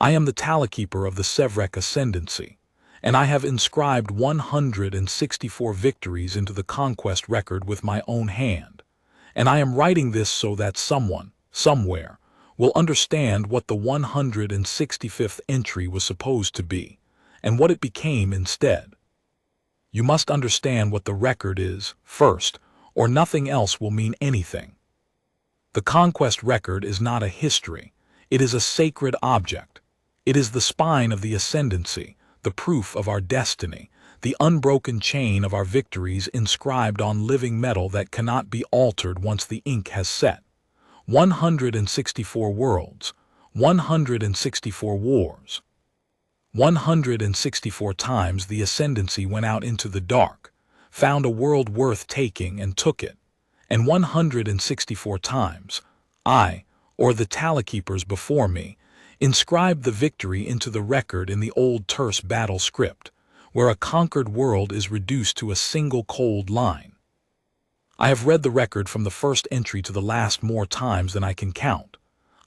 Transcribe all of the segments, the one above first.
I am the Tallykeeper of the Sevrekh Ascendancy, and I have inscribed 164 victories into the Conquest Record with my own hand, and I am writing this so that someone, somewhere, will understand what the 165th entry was supposed to be, and what it became instead. You must understand what the record is, first, or nothing else will mean anything. The Conquest Record is not a history, it is a sacred object. It is the spine of the Ascendancy, the proof of our destiny, the unbroken chain of our victories inscribed on living metal that cannot be altered once the ink has set. 164 worlds, 164 wars. 164 times the Ascendancy went out into the dark, found a world worth taking and took it, and 164 times, I, or the Tallykeepers before me, inscribed the victory into the record in the old terse battle script, where a conquered world is reduced to a single cold line. I have read the record from the first entry to the last more times than I can count.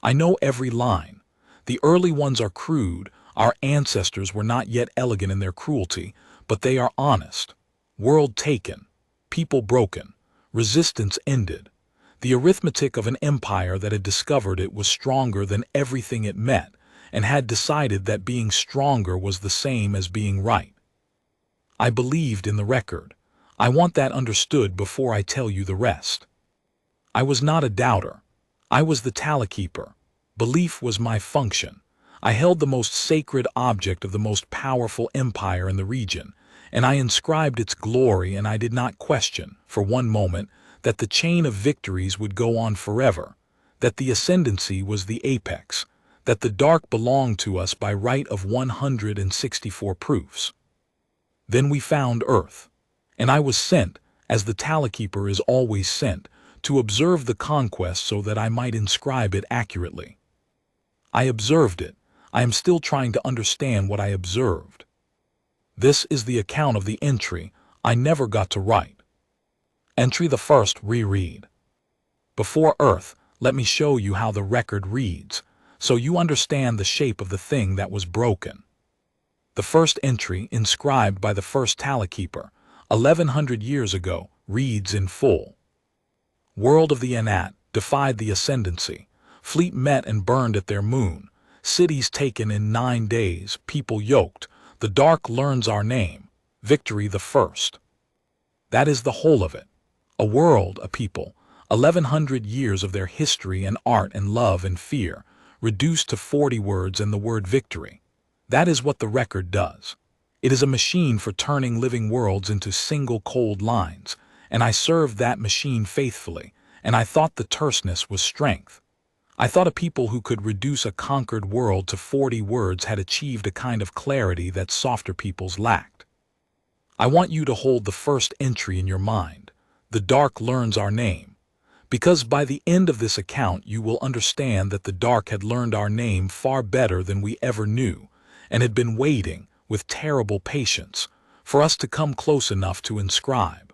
I know every line. The early ones are crude, our ancestors were not yet elegant in their cruelty, but they are honest. World taken, people broken, resistance ended. The arithmetic of an empire that had discovered it was stronger than everything it met, and had decided that being stronger was the same as being right. I believed in the record. I want that understood before I tell you the rest. I was not a doubter. I was the Tallykeeper. Belief was my function. I held the most sacred object of the most powerful empire in the region, and I inscribed its glory, and I did not question, for one moment, that the chain of victories would go on forever, that the Ascendancy was the apex, that the dark belonged to us by right of 164 proofs. Then we found Earth, and I was sent, as the Tallykeeper is always sent, to observe the conquest so that I might inscribe it accurately. I observed it. I am still trying to understand what I observed. This is the account of the entry I never got to write. Entry the first, reread. Before Earth, let me show you how the record reads, so you understand the shape of the thing that was broken. The first entry, inscribed by the first Tallykeeper, 1100 years ago, reads in full. World of the Anat, defied the Ascendancy. Fleet met and burned at their moon. Cities taken in 9 days, people yoked. The dark learns our name. Victory the first. That is the whole of it. A world, a people, 1100 years of their history and art and love and fear, reduced to 40 words and the word victory. That is what the record does. It is a machine for turning living worlds into single cold lines, and I served that machine faithfully, and I thought the terseness was strength. I thought a people who could reduce a conquered world to 40 words had achieved a kind of clarity that softer peoples lacked. I want you to hold the first entry in your mind. The dark learns our name, because by the end of this account you will understand that the dark had learned our name far better than we ever knew, and had been waiting, with terrible patience, for us to come close enough to inscribe.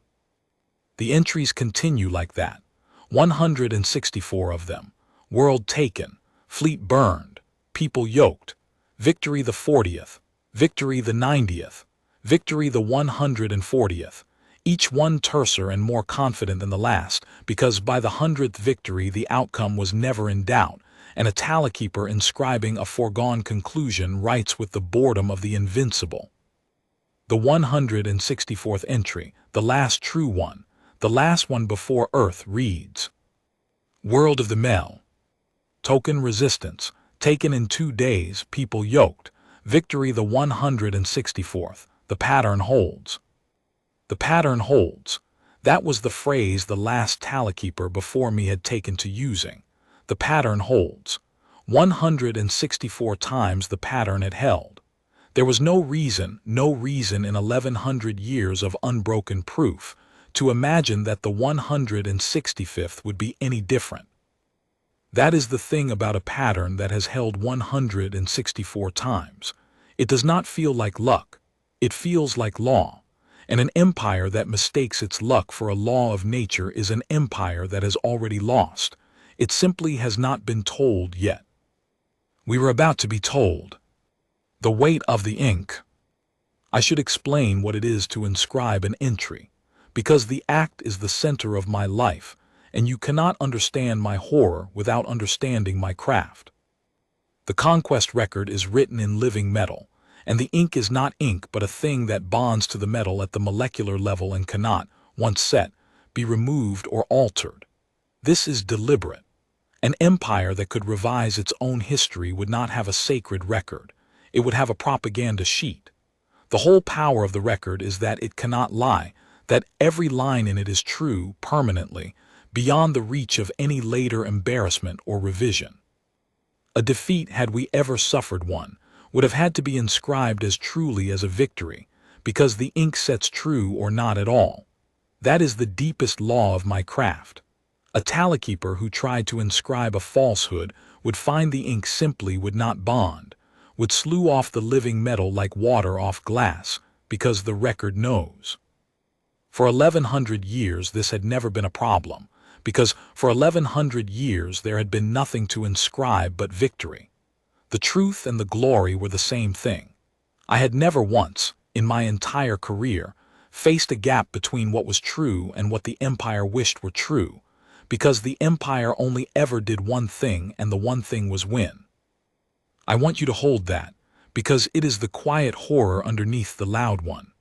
The entries continue like that, 164 of them. World taken, fleet burned, people yoked, victory the 40th, victory the 90th, victory the 140th, each one terser and more confident than the last, because by the 100th victory the outcome was never in doubt, and a Tallykeeper inscribing a foregone conclusion writes with the boredom of the invincible. The 164th entry, the last true one, the last one before Earth, reads, World of the Mel. Token resistance, taken in 2 days, people yoked, victory the 164th, the pattern holds. The pattern holds. That was the phrase the last Tallykeeper before me had taken to using. The pattern holds. 164 times the pattern had held. There was no reason in 1100 years of unbroken proof to imagine that the 165th would be any different. That is the thing about a pattern that has held 164 times. It does not feel like luck. It feels like law. And an empire that mistakes its luck for a law of nature is an empire that has already lost. It simply has not been told yet. We were about to be told. The weight of the ink. I should explain what it is to inscribe an entry, because the act is the center of my life, and you cannot understand my horror without understanding my craft. The Conquest Record is written in living metal, and the ink is not ink but a thing that bonds to the metal at the molecular level and cannot, once set, be removed or altered. This is deliberate. An empire that could revise its own history would not have a sacred record. It would have a propaganda sheet. The whole power of the record is that it cannot lie, that every line in it is true permanently, beyond the reach of any later embarrassment or revision. A defeat, had we ever suffered one, would have had to be inscribed as truly as a victory, because the ink sets true or not at all. That is the deepest law of my craft. A Tallykeeper who tried to inscribe a falsehood would find the ink simply would not bond, would slew off the living metal like water off glass, because the record knows. For 1100 years this had never been a problem, because for 1100 years there had been nothing to inscribe but victory. The truth and the glory were the same thing. I had never once, in my entire career, faced a gap between what was true and what the empire wished were true, because the empire only ever did one thing, and the one thing was win. I want you to hold that, because it is the quiet horror underneath the loud one.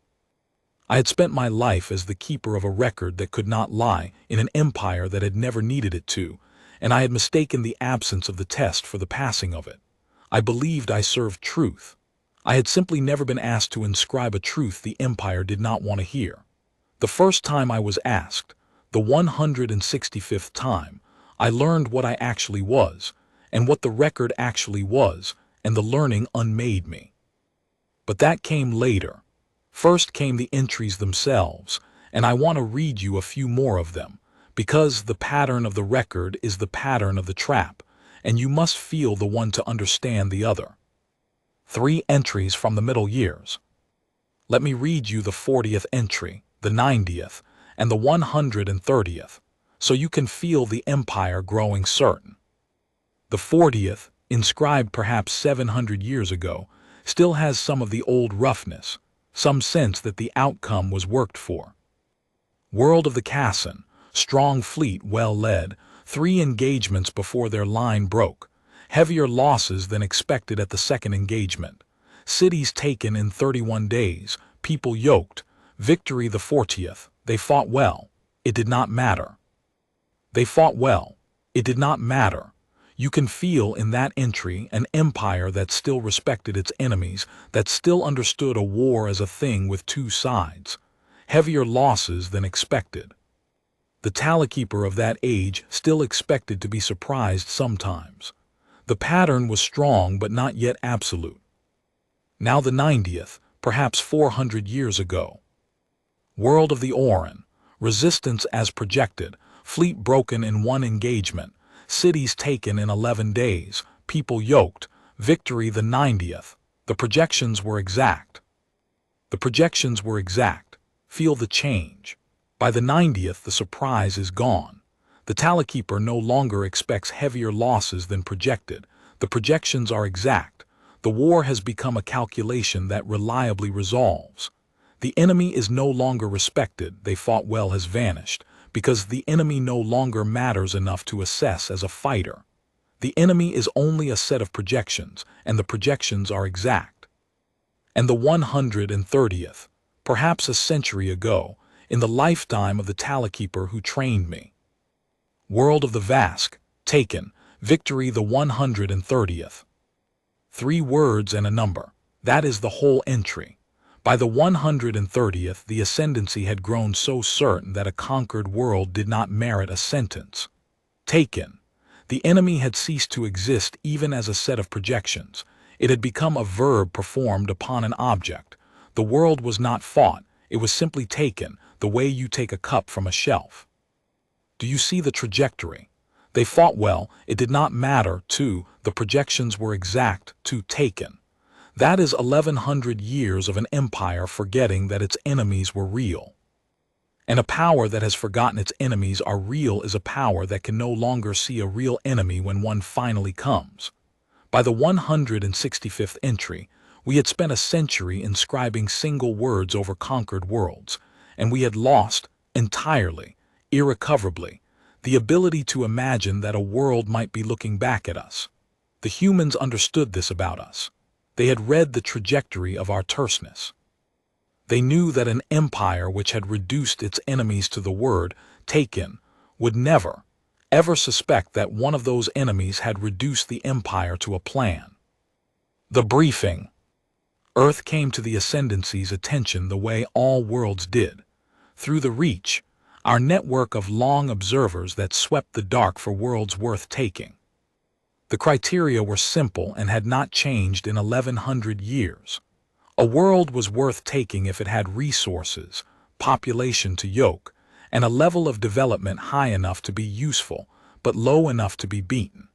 I had spent my life as the keeper of a record that could not lie in an empire that had never needed it to, and I had mistaken the absence of the test for the passing of it. I believed I served truth. I had simply never been asked to inscribe a truth the empire did not want to hear. The first time I was asked, the 165th time, I learned what I actually was, and what the record actually was, and the learning unmade me. But that came later. First came the entries themselves, and I want to read you a few more of them, because the pattern of the record is the pattern of the trap, and you must feel the one to understand the other. 3 entries from the Middle Years. Let me read you the 40th entry, the 90th, and the 130th, so you can feel the empire growing certain. The 40th, inscribed perhaps 700 years ago, still has some of the old roughness, some sense that the outcome was worked for. World of the Cassin, strong fleet well led, 3 engagements before their line broke, heavier losses than expected at the second engagement, cities taken in 31 days, people yoked, victory the 40th, they fought well, it did not matter. They fought well, it did not matter. You can feel in that entry an empire that still respected its enemies, that still understood a war as a thing with 2 sides, heavier losses than expected. The Tallykeeper of that age still expected to be surprised sometimes. The pattern was strong but not yet absolute. Now the 90th, perhaps 400 years ago. World of the Oran, resistance as projected, fleet broken in 1 engagement, cities taken in 11 days, people yoked, victory the 90th. The projections were exact. The projections were exact. Feel the change. By the 90th, the surprise is gone. The Tallykeeper no longer expects heavier losses than projected. The projections are exact. The war has become a calculation that reliably resolves. The enemy is no longer respected, they fought well has vanished, because the enemy no longer matters enough to assess as a fighter. The enemy is only a set of projections, and the projections are exact. And the 130th, perhaps a century ago, in the lifetime of the Tallykeeper who trained me. World of the Vask, taken, victory the 130th. 3 words and a number, that is the whole entry. By the 130th, the ascendancy had grown so certain that a conquered world did not merit a sentence. Taken. The enemy had ceased to exist even as a set of projections. It had become a verb performed upon an object. The world was not fought, it was simply taken, the way you take a cup from a shelf. Do you see the trajectory? They fought well, it did not matter, to, the projections were exact, to taken. That is 1100 years of an empire forgetting that its enemies were real. And a power that has forgotten its enemies are real is a power that can no longer see a real enemy when one finally comes. By the 165th entry, we had spent a century inscribing single words over conquered worlds, and we had lost, entirely, irrecoverably, the ability to imagine that a world might be looking back at us. The humans understood this about us. They had read the trajectory of our terseness. They knew that an empire which had reduced its enemies to the word taken would never, ever suspect that one of those enemies had reduced the empire to a plan. The briefing. Earth came to the Ascendancy's attention the way all worlds did, through the reach, our network of long observers that swept the dark for worlds worth taking. The criteria were simple and had not changed in 1100 years. A world was worth taking if it had resources, population to yoke, and a level of development high enough to be useful, but low enough to be beaten.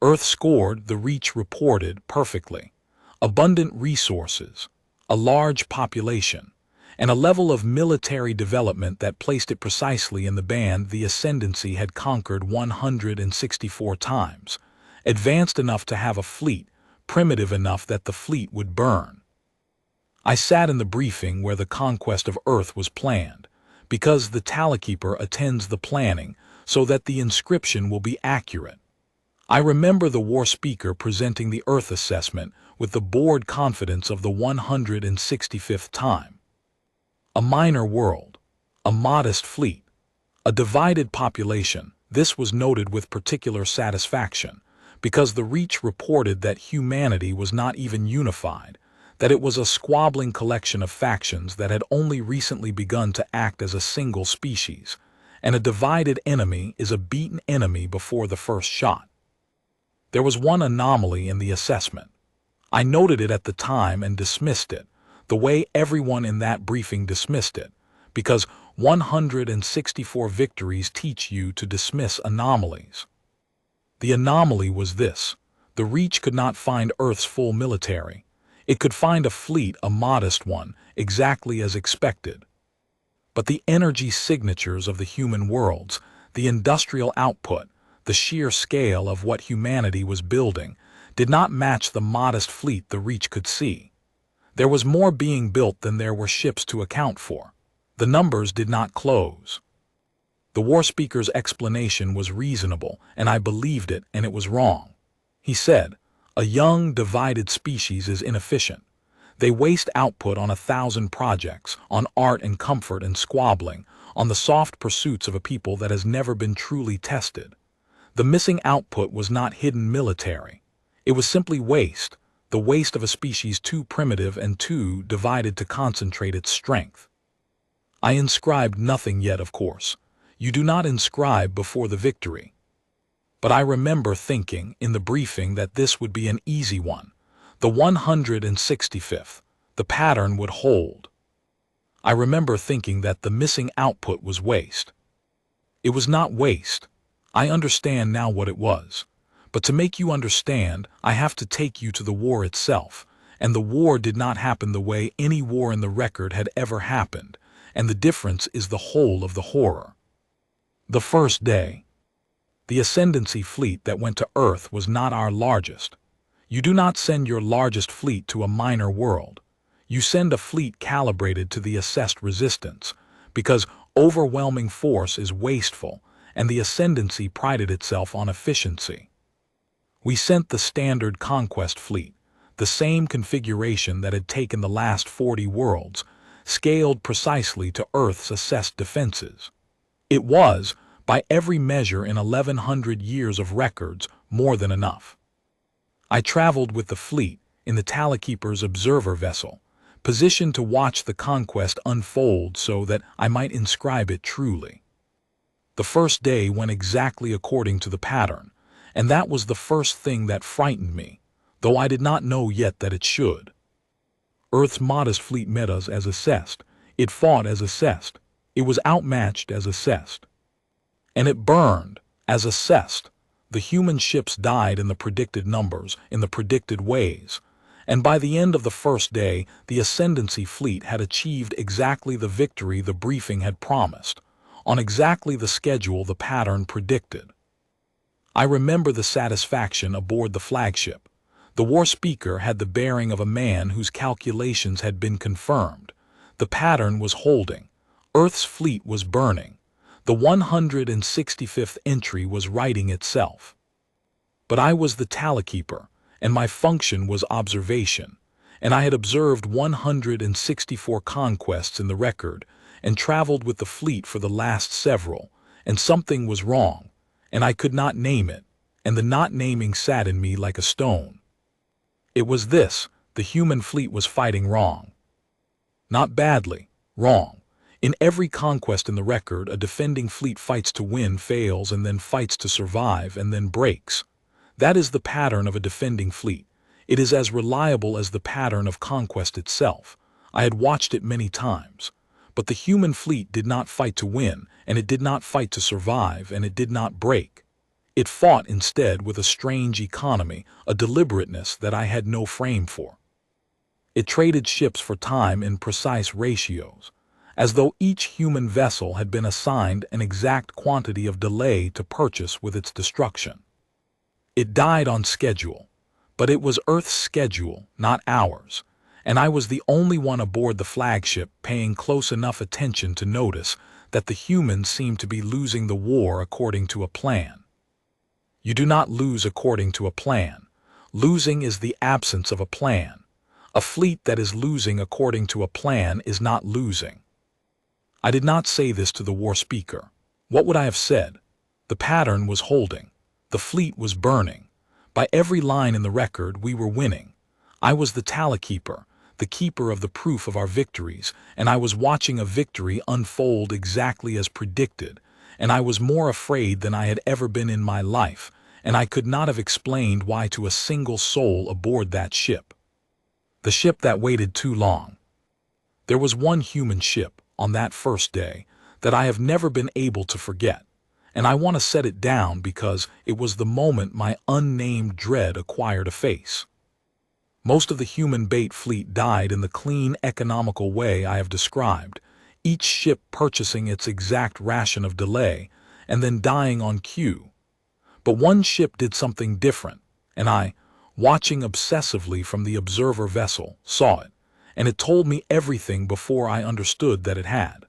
Earth scored, the reach reported, perfectly. Abundant resources, a large population, and a level of military development that placed it precisely in the band the Ascendancy had conquered 164 times, advanced enough to have a fleet, primitive enough that the fleet would burn. I sat in the briefing where the conquest of Earth was planned, because the Tallykeeper attends the planning so that the inscription will be accurate. I remember the war speaker presenting the Earth assessment with the bored confidence of the 165th time. A minor world, a modest fleet, a divided population. This was noted with particular satisfaction, because the Reach reported that humanity was not even unified, that it was a squabbling collection of factions that had only recently begun to act as a single species, and a divided enemy is a beaten enemy before the first shot. There was one anomaly in the assessment. I noted it at the time and dismissed it, the way everyone in that briefing dismissed it, because 164 victories teach you to dismiss anomalies. The anomaly was this: the Reach could not find Earth's full military. It could find a fleet, a modest one, exactly as expected. But the energy signatures of the human worlds, the industrial output, the sheer scale of what humanity was building, did not match the modest fleet the Reach could see. There was more being built than there were ships to account for. The numbers did not close. The war speaker's explanation was reasonable, and I believed it, and it was wrong. He said, "A young, divided species is inefficient. They waste output on 1,000 projects, on art and comfort and squabbling, on the soft pursuits of a people that has never been truly tested." The missing output was not hidden military. It was simply waste, the waste of a species too primitive and too divided to concentrate its strength. I inscribed nothing yet, of course. You do not inscribe before the victory. But I remember thinking in the briefing that this would be an easy one. The 165th, the pattern would hold. I remember thinking that the missing output was waste. It was not waste. I understand now what it was. But to make you understand, I have to take you to the war itself, and the war did not happen the way any war in the record had ever happened, and the difference is the whole of the horror. The first day. The Ascendancy fleet that went to Earth was not our largest. You do not send your largest fleet to a minor world. You send a fleet calibrated to the assessed resistance, because overwhelming force is wasteful, and the Ascendancy prided itself on efficiency. We sent the standard Conquest fleet, the same configuration that had taken the last 40 worlds, scaled precisely to Earth's assessed defenses. It was, by every measure in 1100 years of records, more than enough. I traveled with the fleet in the Tallykeeper's observer vessel, positioned to watch the conquest unfold so that I might inscribe it truly. The first day went exactly according to the pattern, and that was the first thing that frightened me, though I did not know yet that it should. Earth's modest fleet met us as assessed. It fought as assessed. It was outmatched as assessed. And it burned as assessed. The human ships died in the predicted numbers, in the predicted ways. And by the end of the first day, the Ascendancy fleet had achieved exactly the victory the briefing had promised, on exactly the schedule the pattern predicted. I remember the satisfaction aboard the flagship. The war speaker had the bearing of a man whose calculations had been confirmed. The pattern was holding. Earth's fleet was burning. The 165th entry was writing itself. But I was the Tallykeeper, and my function was observation, and I had observed 164 conquests in the record, and traveled with the fleet for the last several, and something was wrong, and I could not name it, and the not naming sat in me like a stone. It was this: the human fleet was fighting wrong. Not badly, wrong. In every conquest in the record, a defending fleet fights to win, fails, and then fights to survive, and then breaks. That is the pattern of a defending fleet. It is as reliable as the pattern of conquest itself. I had watched it many times. But the human fleet did not fight to win, and it did not fight to survive, and it did not break. It fought instead with a strange economy, a deliberateness that I had no frame for. It traded ships for time in precise ratios, as though each human vessel had been assigned an exact quantity of delay to purchase with its destruction. It died on schedule, but it was Earth's schedule, not ours, and I was the only one aboard the flagship paying close enough attention to notice that the humans seemed to be losing the war according to a plan. You do not lose according to a plan. Losing is the absence of a plan. A fleet that is losing according to a plan is not losing. I did not say this to the war speaker. What would I have said? The pattern was holding. The fleet was burning. By every line in the record, we were winning. I was the Tallykeeper, the keeper of the proof of our victories, and I was watching a victory unfold exactly as predicted, and I was more afraid than I had ever been in my life, and I could not have explained why to a single soul aboard that ship. The ship that waited too long. There was one human ship, on that first day, that I have never been able to forget, and I want to set it down because it was the moment my unnamed dread acquired a face. Most of the human bait fleet died in the clean, economical way I have described, each ship purchasing its exact ration of delay, and then dying on cue. But one ship did something different, and I, watching obsessively from the observer vessel, saw it, and it told me everything before I understood that it had.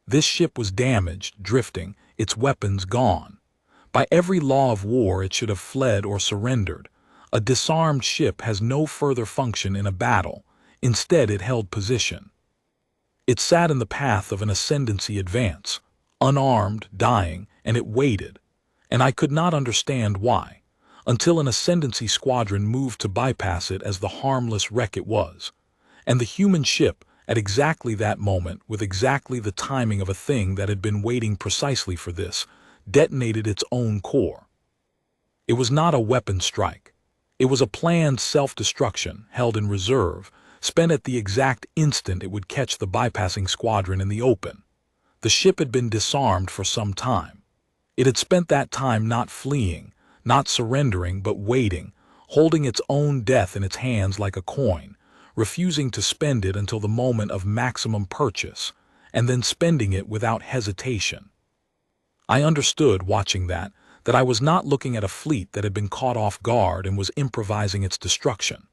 This ship was damaged, drifting, its weapons gone. By every law of war it should have fled or surrendered. A disarmed ship has no further function in a battle. Instead, it held position. It sat in the path of an ascendancy advance, unarmed, dying, and it waited. And I could not understand why, until an ascendancy squadron moved to bypass it as the harmless wreck it was. And the human ship, at exactly that moment, with exactly the timing of a thing that had been waiting precisely for this, detonated its own core. It was not a weapon strike. It was a planned self-destruction, held in reserve, spent at the exact instant it would catch the bypassing squadron in the open. The ship had been disarmed for some time. It had spent that time not fleeing, not surrendering, but waiting, holding its own death in its hands like a coin, refusing to spend it until the moment of maximum purchase, and then spending it without hesitation. I understood, watching that I was not looking at a fleet that had been caught off guard and was improvising its destruction.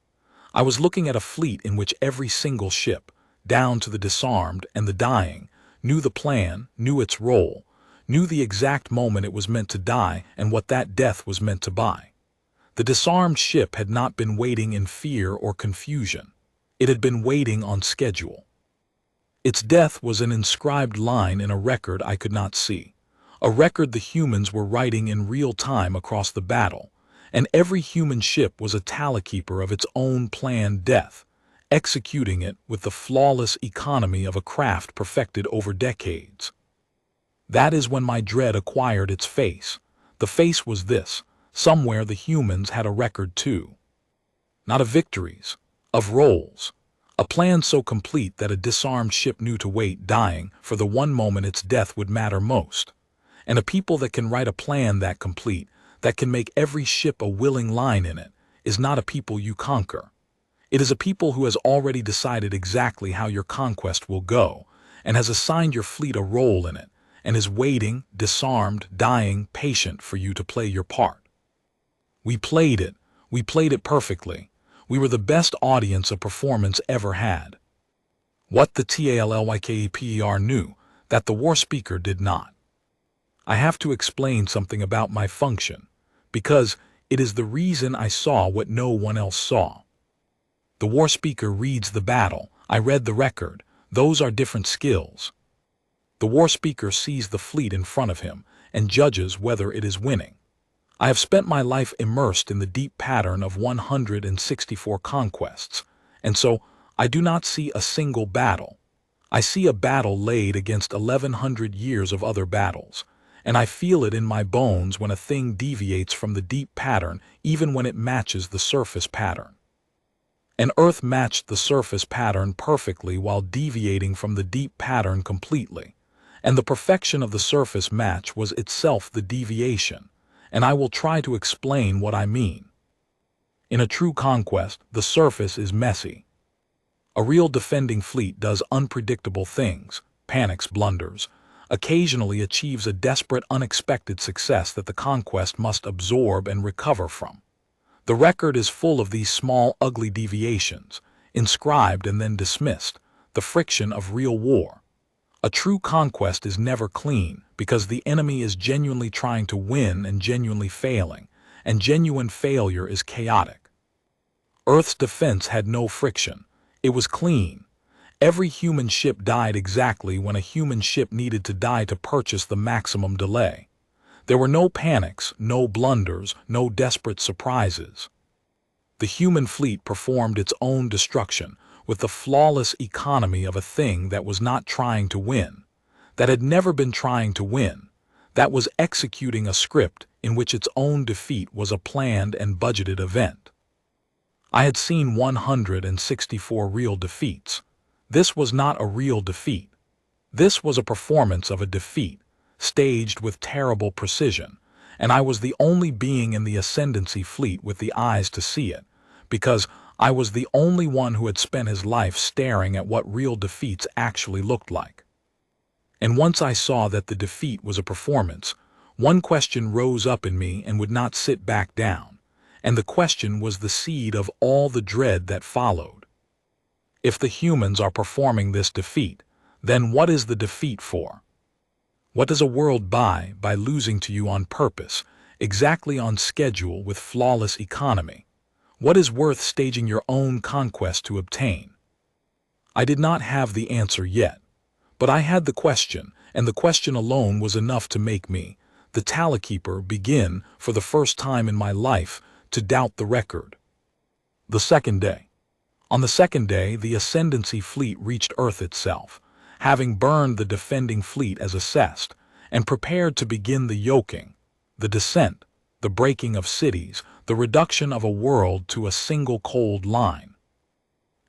I was looking at a fleet in which every single ship, down to the disarmed and the dying, knew the plan, knew its role, knew the exact moment it was meant to die and what that death was meant to buy. The disarmed ship had not been waiting in fear or confusion. It had been waiting on schedule. Its death was an inscribed line in a record I could not see, a record the humans were writing in real time across the battle, and every human ship was a Tallykeeper of its own planned death, executing it with the flawless economy of a craft perfected over decades. That is when my dread acquired its face. The face was this: somewhere the humans had a record too. Not of victories, of roles. A plan so complete that a disarmed ship knew to wait, dying, for the one moment its death would matter most. And a people that can write a plan that complete, that can make every ship a willing line in it, is not a people you conquer. It is a people who has already decided exactly how your conquest will go, and has assigned your fleet a role in it, and is waiting, disarmed, dying, patient for you to play your part. We played it. We played it perfectly. We were the best audience a performance ever had. What the Tallykeper knew, that the war speaker did not. I have to explain something about my function, because it is the reason I saw what no one else saw. The war speaker reads the battle. I read the record. Those are different skills. The war speaker sees the fleet in front of him and judges whether it is winning. I have spent my life immersed in the deep pattern of 164 conquests, and so I do not see a single battle. I see a battle laid against 1100 years of other battles, and I feel it in my bones when a thing deviates from the deep pattern, even when it matches the surface pattern. And Earth matched the surface pattern perfectly while deviating from the deep pattern completely, and the perfection of the surface match was itself the deviation, and I will try to explain what I mean. In a true conquest, the surface is messy. A real defending fleet does unpredictable things, panics, blunders, occasionally achieves a desperate, unexpected success that the conquest must absorb and recover from. The record is full of these small, ugly deviations, inscribed and then dismissed, the friction of real war. A true conquest is never clean because the enemy is genuinely trying to win and genuinely failing, and genuine failure is chaotic. Earth's defense had no friction. It was clean. Every human ship died exactly when a human ship needed to die to purchase the maximum delay. There were no panics, no blunders, no desperate surprises. The human fleet performed its own destruction with the flawless economy of a thing that was not trying to win, that had never been trying to win, that was executing a script in which its own defeat was a planned and budgeted event. I had seen 164 real defeats. This was not a real defeat. This was a performance of a defeat, staged with terrible precision, and I was the only being in the Ascendancy fleet with the eyes to see it, because I was the only one who had spent his life staring at what real defeats actually looked like. And once I saw that the defeat was a performance, one question rose up in me and would not sit back down, and the question was the seed of all the dread that followed. If the humans are performing this defeat, then what is the defeat for? What does a world buy by losing to you on purpose, exactly on schedule with flawless economy? What is worth staging your own conquest to obtain? I did not have the answer yet, but I had the question, and the question alone was enough to make me, the Tallykeeper, begin, for the first time in my life, to doubt the record. The second day. On the second day, the Ascendancy fleet reached Earth itself, having burned the defending fleet as assessed, and prepared to begin the yoking, the descent, the breaking of cities, the reduction of a world to a single cold line.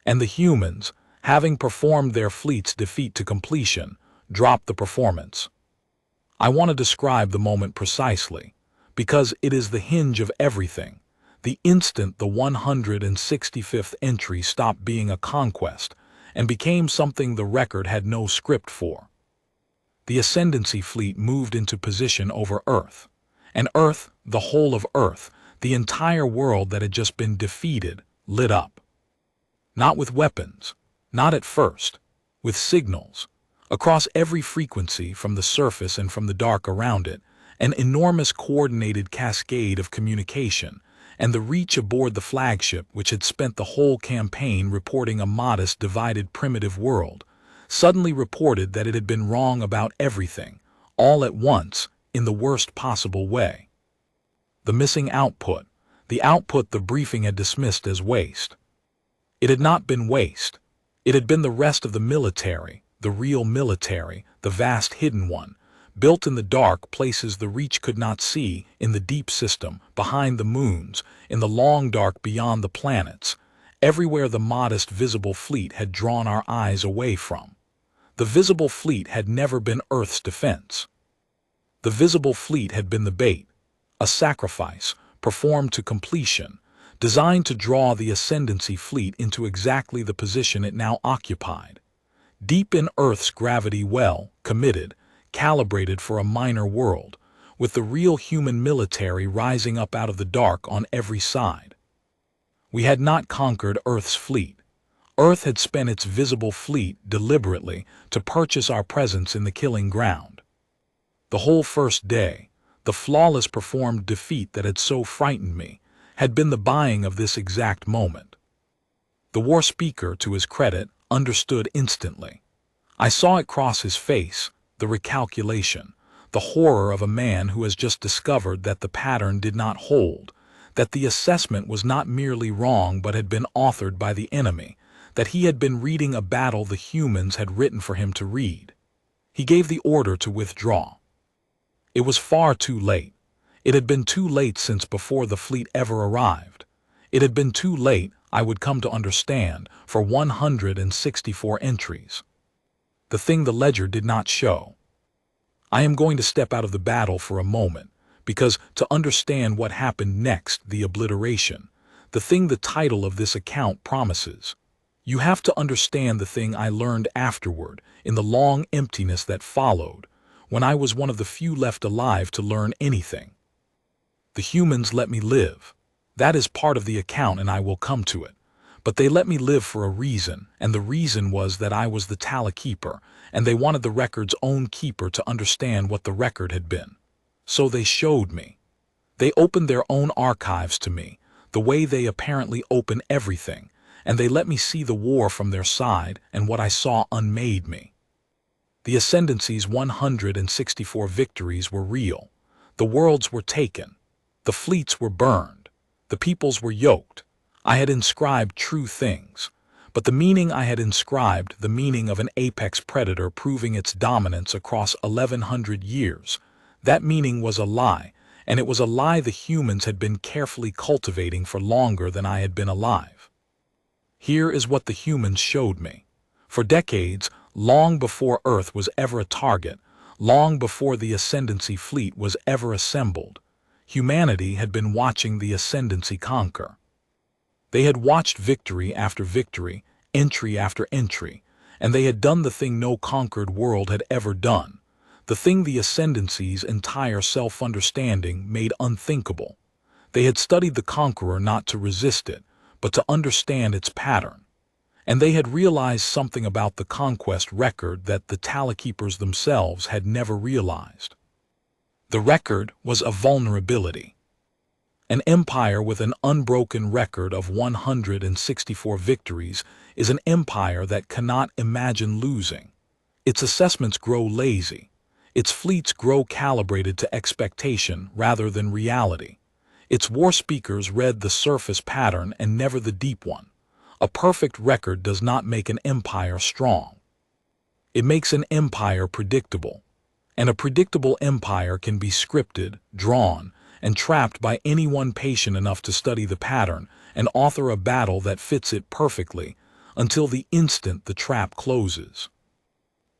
And the humans, having performed their fleet's defeat to completion, dropped the performance. I want to describe the moment precisely, because it is the hinge of everything. The instant the 165th entry stopped being a conquest and became something the record had no script for. The Ascendancy fleet moved into position over Earth, and Earth, the whole of Earth, the entire world that had just been defeated, lit up. Not with weapons, not at first, with signals. Across every frequency from the surface and from the dark around it, an enormous coordinated cascade of communication, and the reach aboard the flagship which had spent the whole campaign reporting a modest, divided, primitive world, suddenly reported that it had been wrong about everything, all at once, in the worst possible way. The missing output, the output the briefing had dismissed as waste. It had not been waste. It had been the rest of the military, the real military, the vast hidden one, built in the dark places the reach could not see, in the deep system, behind the moons, in the long dark beyond the planets, everywhere the modest visible fleet had drawn our eyes away from. The visible fleet had never been Earth's defense. The visible fleet had been the bait, a sacrifice, performed to completion, designed to draw the Ascendancy fleet into exactly the position it now occupied. Deep in Earth's gravity well, committed, calibrated for a minor world, with the real human military rising up out of the dark on every side. We had not conquered Earth's fleet. Earth had spent its visible fleet deliberately to purchase our presence in the killing ground. The whole first day, the flawless performed defeat that had so frightened me, had been the buying of this exact moment. The war speaker, to his credit, understood instantly. I saw it cross his face, the recalculation, the horror of a man who has just discovered that the pattern did not hold, that the assessment was not merely wrong but had been authored by the enemy, that he had been reading a battle the humans had written for him to read. He gave the order to withdraw. It was far too late. It had been too late since before the fleet ever arrived. It had been too late, I would come to understand, for 164 entries. The thing the ledger did not show. I am going to step out of the battle for a moment, because to understand what happened next, the obliteration, the thing the title of this account promises, you have to understand the thing I learned afterward, in the long emptiness that followed, when I was one of the few left alive to learn anything. The humans let me live. That is part of the account and I will come to it. But they let me live for a reason, and the reason was that I was the Tallykeeper, and they wanted the record's own keeper to understand what the record had been. So they showed me. They opened their own archives to me, the way they apparently open everything, and they let me see the war from their side, and what I saw unmade me. The Ascendancy's 164 victories were real. The worlds were taken. The fleets were burned. The peoples were yoked. I had inscribed true things, but the meaning I had inscribed, the meaning of an apex predator proving its dominance across 1100 years, that meaning was a lie, and it was a lie the humans had been carefully cultivating for longer than I had been alive. Here is what the humans showed me. For decades, long before Earth was ever a target, long before the Ascendancy fleet was ever assembled, humanity had been watching the Ascendancy conquer. They had watched victory after victory, entry after entry, and they had done the thing no conquered world had ever done, the thing the Ascendancy's entire self-understanding made unthinkable. They had studied the conqueror not to resist it, but to understand its pattern. And they had realized something about the Conquest Record that the Tallykeepers themselves had never realized. The record was a vulnerability. An empire with an unbroken record of 164 victories is an empire that cannot imagine losing. Its assessments grow lazy. Its fleets grow calibrated to expectation rather than reality. Its war speakers read the surface pattern and never the deep one. A perfect record does not make an empire strong. It makes an empire predictable. And a predictable empire can be scripted, drawn, and trapped by anyone patient enough to study the pattern and author a battle that fits it perfectly until the instant the trap closes.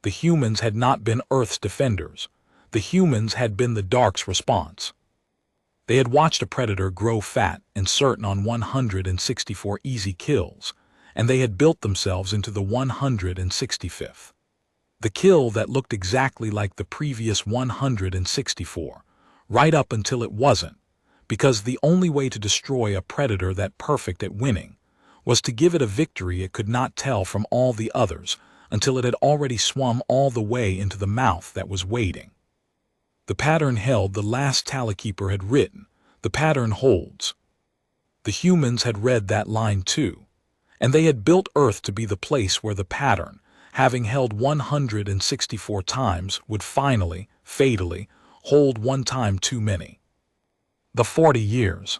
The humans had not been Earth's defenders. The humans had been the Dark's response. They had watched a predator grow fat and certain on 164 easy kills, and they had built themselves into the 165th. The kill that looked exactly like the previous 164, right up until it wasn't, because the only way to destroy a predator that perfect at winning was to give it a victory it could not tell from all the others until it had already swum all the way into the mouth that was waiting. The pattern held the last Tallykeeper had written. The pattern holds. The humans had read that line too, and they had built Earth to be the place where the pattern, having held 164 times, would finally, fatally, hold one time too many. The 40 years.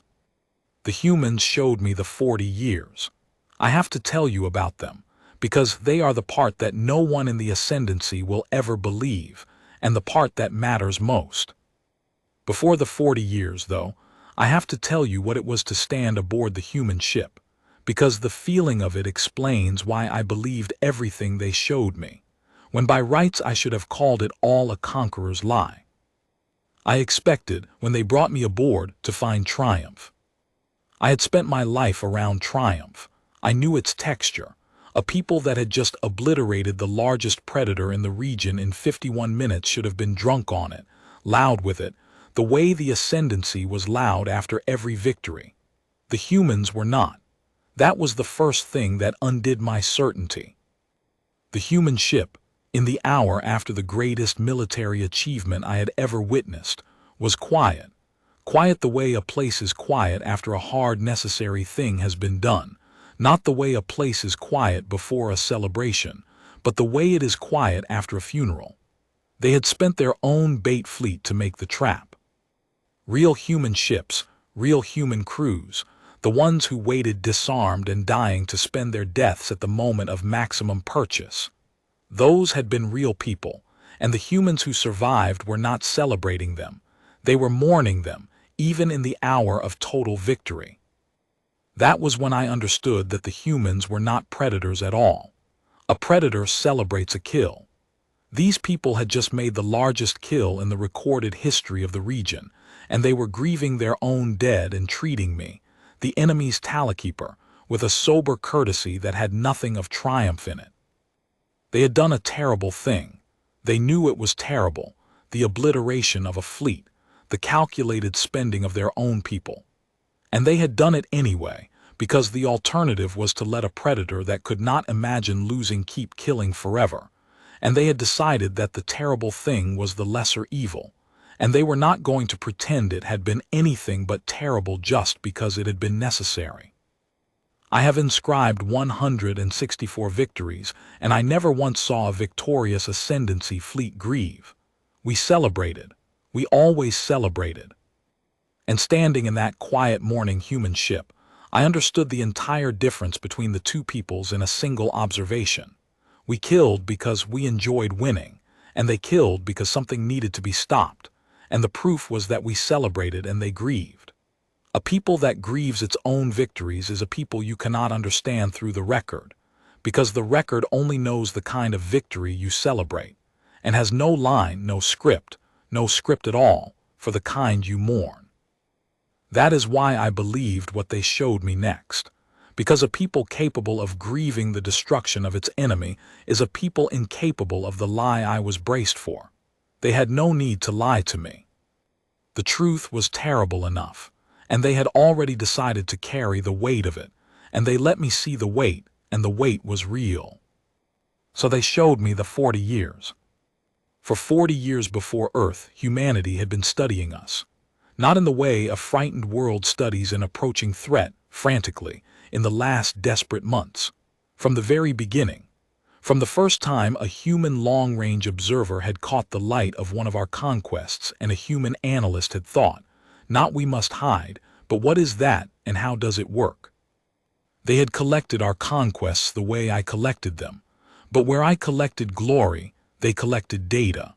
The humans showed me the 40 years. I have to tell you about them, because they are the part that no one in the Ascendancy will ever believe, and the part that matters most. Before the 40 years, though, I have to tell you what it was to stand aboard the human ship, because the feeling of it explains why I believed everything they showed me, when by rights I should have called it all a conqueror's lie. I expected, when they brought me aboard, to find triumph. I had spent my life around triumph. I knew its texture, A people that had just obliterated the largest predator in the region in 51 minutes should have been drunk on it, loud with it, the way the Ascendancy was loud after every victory. The humans were not. That was the first thing that undid my certainty. The human ship, in the hour after the greatest military achievement I had ever witnessed, was quiet. Quiet the way a place is quiet after a hard necessary thing has been done. Not the way a place is quiet before a celebration, but the way it is quiet after a funeral. They had spent their own bait fleet to make the trap. Real human ships, real human crews, the ones who waited disarmed and dying to spend their deaths at the moment of maximum purchase. Those had been real people, and the humans who survived were not celebrating them. They were mourning them, even in the hour of total victory. That was when I understood that the humans were not predators at all. A predator celebrates a kill. These people had just made the largest kill in the recorded history of the region, and they were grieving their own dead and treating me, the enemy's Tallykeeper, with a sober courtesy that had nothing of triumph in it. They had done a terrible thing. They knew it was terrible, the obliteration of a fleet, the calculated spending of their own people. And they had done it anyway, because the alternative was to let a predator that could not imagine losing keep killing forever. And they had decided that the terrible thing was the lesser evil, and they were not going to pretend it had been anything but terrible just because it had been necessary. I have inscribed 164 victories, and I never once saw a victorious Ascendancy fleet grieve. We celebrated. We always celebrated. And standing in that quiet morning human ship, I understood the entire difference between the two peoples in a single observation. We killed because we enjoyed winning, and they killed because something needed to be stopped, and the proof was that we celebrated and they grieved. A people that grieves its own victories is a people you cannot understand through the record, because the record only knows the kind of victory you celebrate, and has no line, no script at all, for the kind you mourn. That is why I believed what they showed me next, because a people capable of grieving the destruction of its enemy is a people incapable of the lie I was braced for. They had no need to lie to me. The truth was terrible enough, and they had already decided to carry the weight of it, and they let me see the weight, and the weight was real. So they showed me the 40 years. For 40 years before Earth, humanity had been studying us. Not in the way a frightened world studies an approaching threat, frantically, in the last desperate months. From the very beginning. From the first time a human long-range observer had caught the light of one of our conquests and a human analyst had thought, not we must hide, but what is that and how does it work? They had collected our conquests the way I collected them, but where I collected glory, they collected data.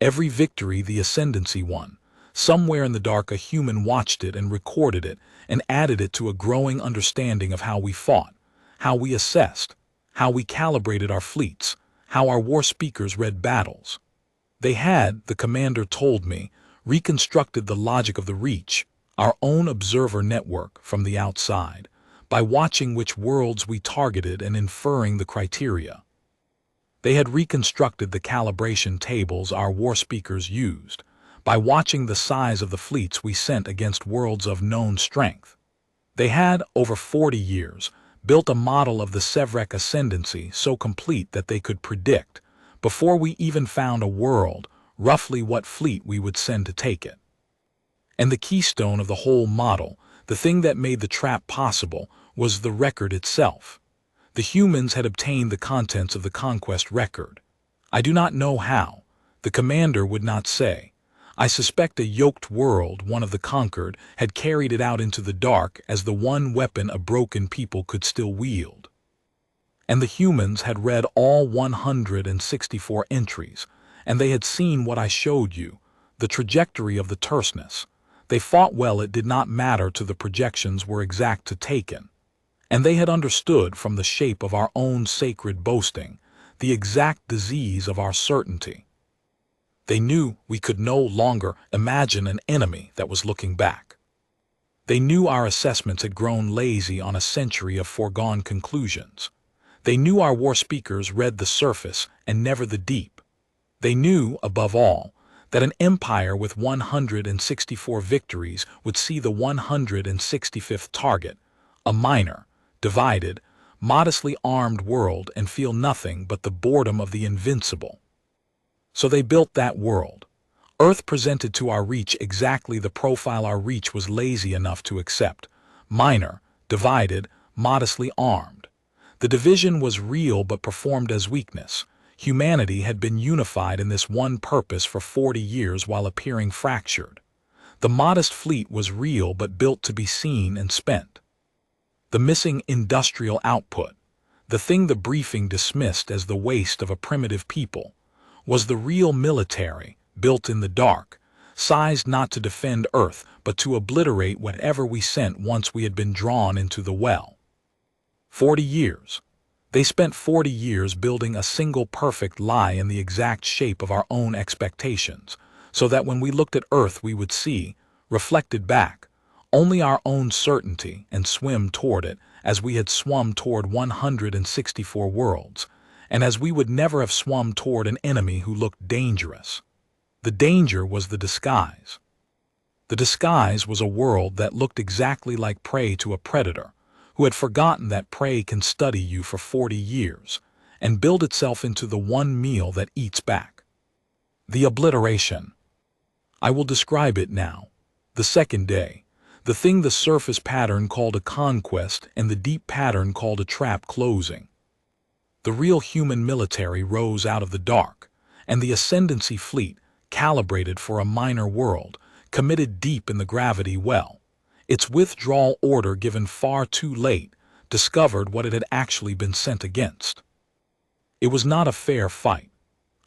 Every victory the Ascendancy won, somewhere in the dark a human watched it and recorded it and added it to a growing understanding of how we fought, how we assessed, how we calibrated our fleets, how our war speakers read battles. They had, the commander told me, reconstructed the logic of the Reach, our own observer network, from the outside, by watching which worlds we targeted and inferring the criteria. They had reconstructed the calibration tables our war speakers used, by watching the size of the fleets we sent against worlds of known strength. They had, over 40 years, built a model of the Sevrekh Ascendancy so complete that they could predict, before we even found a world, roughly what fleet we would send to take it. And the keystone of the whole model, the thing that made the trap possible, was the record itself. The humans had obtained the contents of the Conquest Record. I do not know how. The commander would not say. I suspect a yoked world, one of the conquered, had carried it out into the dark as the one weapon a broken people could still wield. And the humans had read all 164 entries, and they had seen what I showed you, the trajectory of the Terseness. They fought well, it did not matter to the projections were exact to taken. And they had understood from the shape of our own sacred boasting, the exact disease of our certainty. They knew we could no longer imagine an enemy that was looking back. They knew our assessments had grown lazy on a century of foregone conclusions. They knew our war speakers read the surface and never the deep. They knew, above all, that an empire with 164 victories would see the 165th target, a minor, divided, modestly armed world, and feel nothing but the boredom of the invincible. So they built that world. Earth presented to our reach exactly the profile our reach was lazy enough to accept. Minor, divided, modestly armed. The division was real but performed as weakness. Humanity had been unified in this one purpose for 40 years while appearing fractured. The modest fleet was real but built to be seen and spent. The missing industrial output, the thing the briefing dismissed as the waste of a primitive people, was the real military, built in the dark, sized not to defend Earth but to obliterate whatever we sent once we had been drawn into the well. 40 years. They spent 40 years building a single perfect lie in the exact shape of our own expectations, so that when we looked at Earth we would see, reflected back, only our own certainty and swim toward it as we had swum toward 164 worlds, and as we would never have swum toward an enemy who looked dangerous. The danger was the disguise. The disguise was a world that looked exactly like prey to a predator, who had forgotten that prey can study you for 40 years and build itself into the one meal that eats back. The obliteration. I will describe it now. The second day, the thing the surface pattern called a conquest and the deep pattern called a trap closing. The real human military rose out of the dark, and the Ascendancy fleet, calibrated for a minor world, committed deep in the gravity well. Its withdrawal order given far too late, discovered what it had actually been sent against. It was not a fair fight.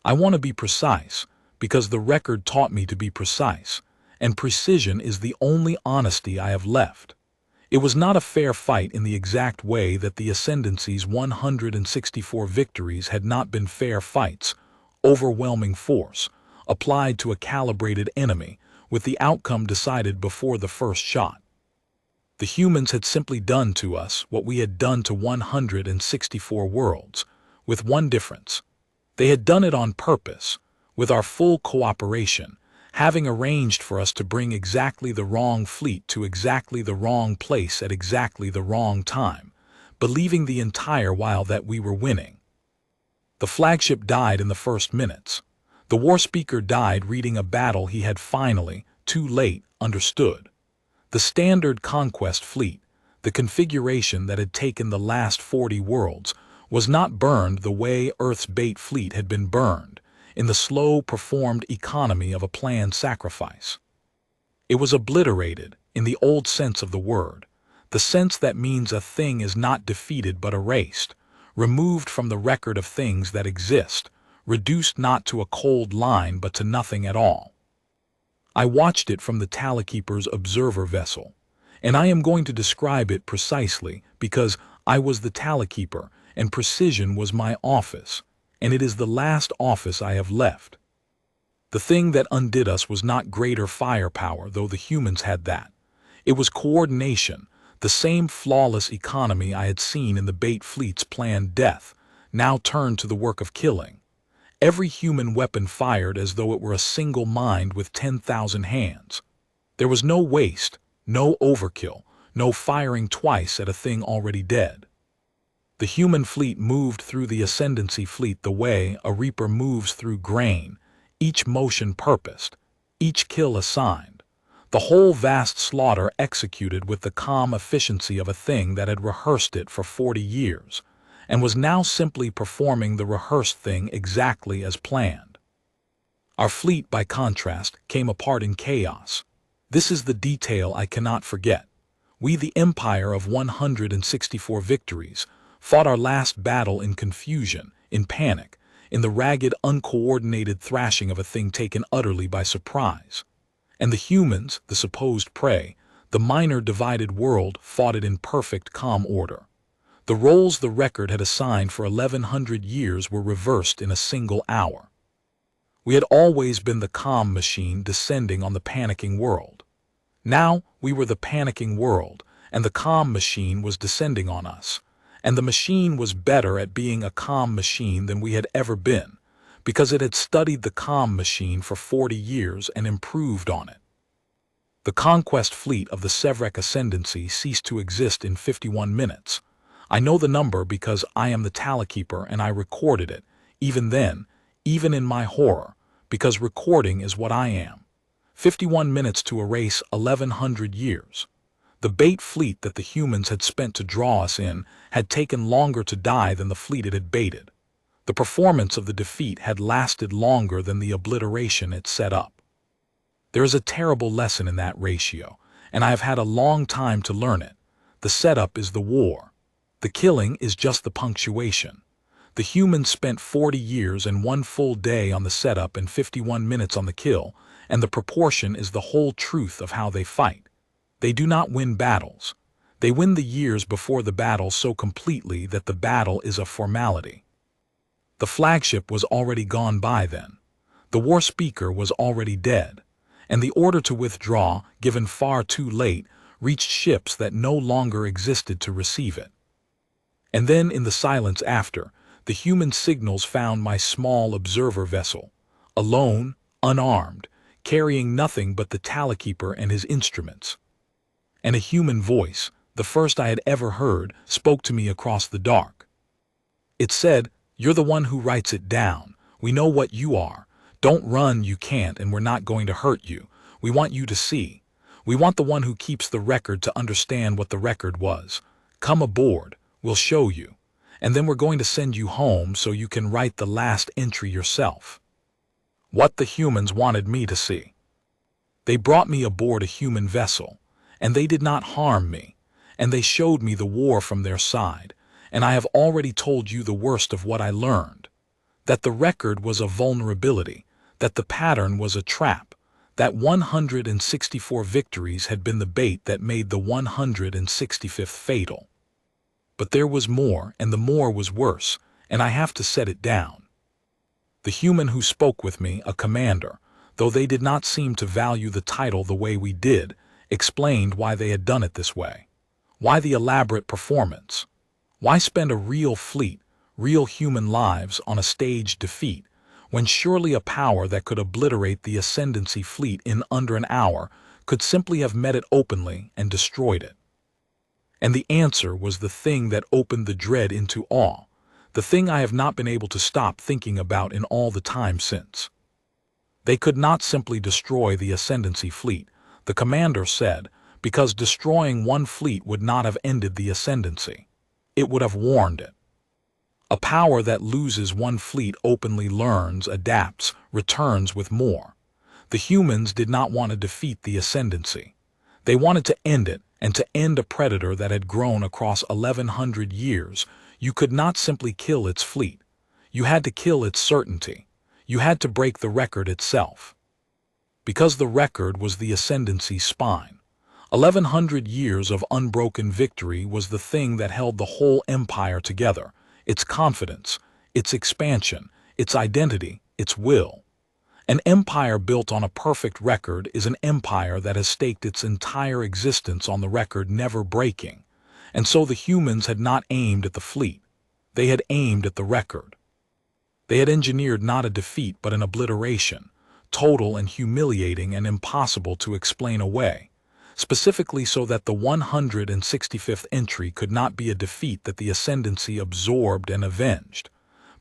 I want to be precise, because the record taught me to be precise, and precision is the only honesty I have left. It was not a fair fight in the exact way that the Ascendancy's 164 victories had not been fair fights, overwhelming force, applied to a calibrated enemy, with the outcome decided before the first shot. The humans had simply done to us what we had done to 164 worlds, with one difference. They had done it on purpose, with our full cooperation, having arranged for us to bring exactly the wrong fleet to exactly the wrong place at exactly the wrong time, believing the entire while that we were winning. The flagship died in the first minutes. The war speaker died reading a battle he had finally, too late, understood. The standard conquest fleet, the configuration that had taken the last 40 worlds, was not burned the way Earth's bait fleet had been burned, in the slow performed economy of a planned sacrifice. It was obliterated, in the old sense of the word, the sense that means a thing is not defeated but erased, removed from the record of things that exist, reduced not to a cold line but to nothing at all. I watched it from the Tallykeeper's observer vessel, and I am going to describe it precisely because I was the Tallykeeper and precision was my office, and it is the last office I have left. The thing that undid us was not greater firepower, though the humans had that. It was coordination, the same flawless economy I had seen in the bait fleet's planned death, now turned to the work of killing. Every human weapon fired as though it were a single mind with 10,000 hands. There was no waste, no overkill, no firing twice at a thing already dead. The human fleet moved through the Ascendancy fleet the way a reaper moves through grain, each motion purposed, each kill assigned, the whole vast slaughter executed with the calm efficiency of a thing that had rehearsed it for 40 years, and was now simply performing the rehearsed thing exactly as planned. Our fleet, by contrast, came apart in chaos. This is the detail I cannot forget. We, the empire of 164 victories, fought our last battle in confusion, in panic, in the ragged, uncoordinated thrashing of a thing taken utterly by surprise. And the humans, the supposed prey, the minor divided world, fought it in perfect calm order. The roles the record had assigned for 1100 years were reversed in a single hour. We had always been the calm machine descending on the panicking world. Now we were the panicking world, and the calm machine was descending on us. And the machine was better at being a calm machine than we had ever been, because it had studied the calm machine for 40 years and improved on it. The conquest fleet of the Sevrekh Ascendancy ceased to exist in 51 minutes. I know the number because I am the Tallykeeper and I recorded it, even then, even in my horror, because recording is what I am. 51 minutes to erase 1100 years. The bait fleet that the humans had spent to draw us in had taken longer to die than the fleet it had baited. The performance of the defeat had lasted longer than the obliteration it set up. There is a terrible lesson in that ratio, and I have had a long time to learn it. The setup is the war. The killing is just the punctuation. The humans spent 40 years and 1 full day on the setup and 51 minutes on the kill, and the proportion is the whole truth of how they fight. They do not win battles. They win the years before the battle so completely that the battle is a formality. The flagship was already gone by then. The war speaker was already dead, and the order to withdraw, given far too late, reached ships that no longer existed to receive it. And then in the silence after, the human signals found my small observer vessel, alone, unarmed, carrying nothing but the Tallykeeper and his instruments. And a human voice, the first I had ever heard, spoke to me across the dark. It said, "You're the one who writes it down. We know what you are. Don't run, you can't, and we're not going to hurt you. We want you to see. We want the one who keeps the record to understand what the record was. Come aboard, we'll show you. And then we're going to send you home so you can write the last entry yourself." What the humans wanted me to see. They brought me aboard a human vessel, and they did not harm me, and they showed me the war from their side, and I have already told you the worst of what I learned. That the record was a vulnerability, that the pattern was a trap, that 164 victories had been the bait that made the 165th fatal. But there was more, and the more was worse, and I have to set it down. The human who spoke with me, a commander, though they did not seem to value the title the way we did, explained why they had done it this way. Why the elaborate performance? Why spend a real fleet, real human lives on a staged defeat, when surely a power that could obliterate the Ascendancy fleet in under an hour could simply have met it openly and destroyed it? And the answer was the thing that opened the dread into awe, the thing I have not been able to stop thinking about in all the time since. They could not simply destroy the Ascendancy fleet, the commander said, because destroying one fleet would not have ended the Ascendancy. It would have warned it. A power that loses one fleet openly learns, adapts, returns with more. The humans did not want to defeat the Ascendancy. They wanted to end it, and to end a predator that had grown across 1100 years. You could not simply kill its fleet. You had to kill its certainty. You had to break the record itself. Because the record was the Ascendancy's spine. 1100 years of unbroken victory was the thing that held the whole empire together, its confidence, its expansion, its identity, its will. An empire built on a perfect record is an empire that has staked its entire existence on the record never breaking. And so the humans had not aimed at the fleet. They had aimed at the record. They had engineered not a defeat but an obliteration, total and humiliating and impossible to explain away, specifically so that the 165th entry could not be a defeat that the Ascendancy absorbed and avenged,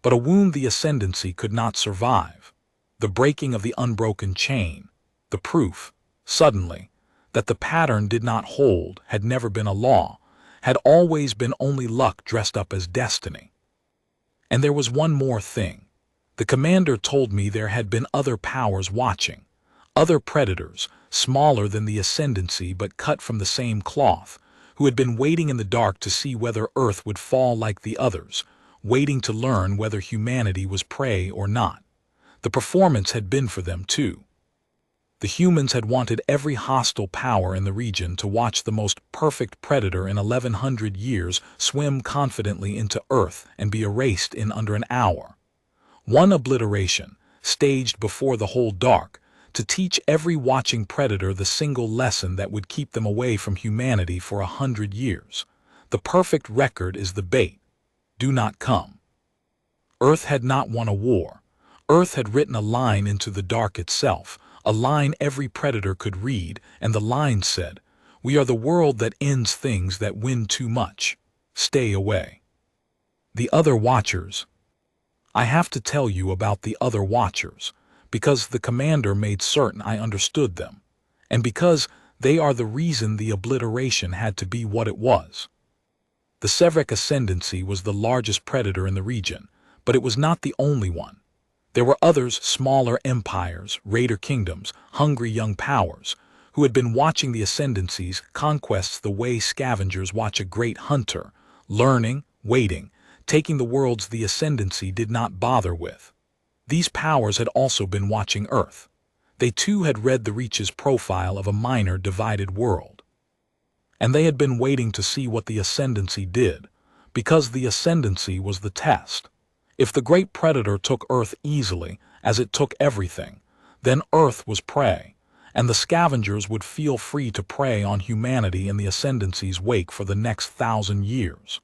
but a wound the Ascendancy could not survive. The breaking of the unbroken chain, the proof, suddenly, that the pattern did not hold, had never been a law, had always been only luck dressed up as destiny. And there was one more thing. The commander told me there had been other powers watching, other predators, smaller than the Ascendancy but cut from the same cloth, who had been waiting in the dark to see whether Earth would fall like the others, waiting to learn whether humanity was prey or not. The performance had been for them too. The humans had wanted every hostile power in the region to watch the most perfect predator in 1100 years swim confidently into Earth and be erased in under an hour. One obliteration, staged before the whole dark, to teach every watching predator the single lesson that would keep them away from humanity for 100 years. The perfect record is the bait. Do not come. Earth had not won a war. Earth had written a line into the dark itself, a line every predator could read, and the line said, "We are the world that ends things that win too much. Stay away." The other watchers. I have to tell you about the other watchers, because the commander made certain I understood them, and because they are the reason the obliteration had to be what it was. The Sevrekh Ascendancy was the largest predator in the region, but it was not the only one. There were others, smaller empires, raider kingdoms, hungry young powers, who had been watching the Ascendancy's conquests the way scavengers watch a great hunter, learning, waiting, taking the worlds the Ascendancy did not bother with. These powers had also been watching Earth. They too had read the Reach's profile of a minor divided world. And they had been waiting to see what the Ascendancy did, because the Ascendancy was the test. If the great predator took Earth easily, as it took everything, then Earth was prey, and the scavengers would feel free to prey on humanity in the Ascendancy's wake for the next 1,000 years.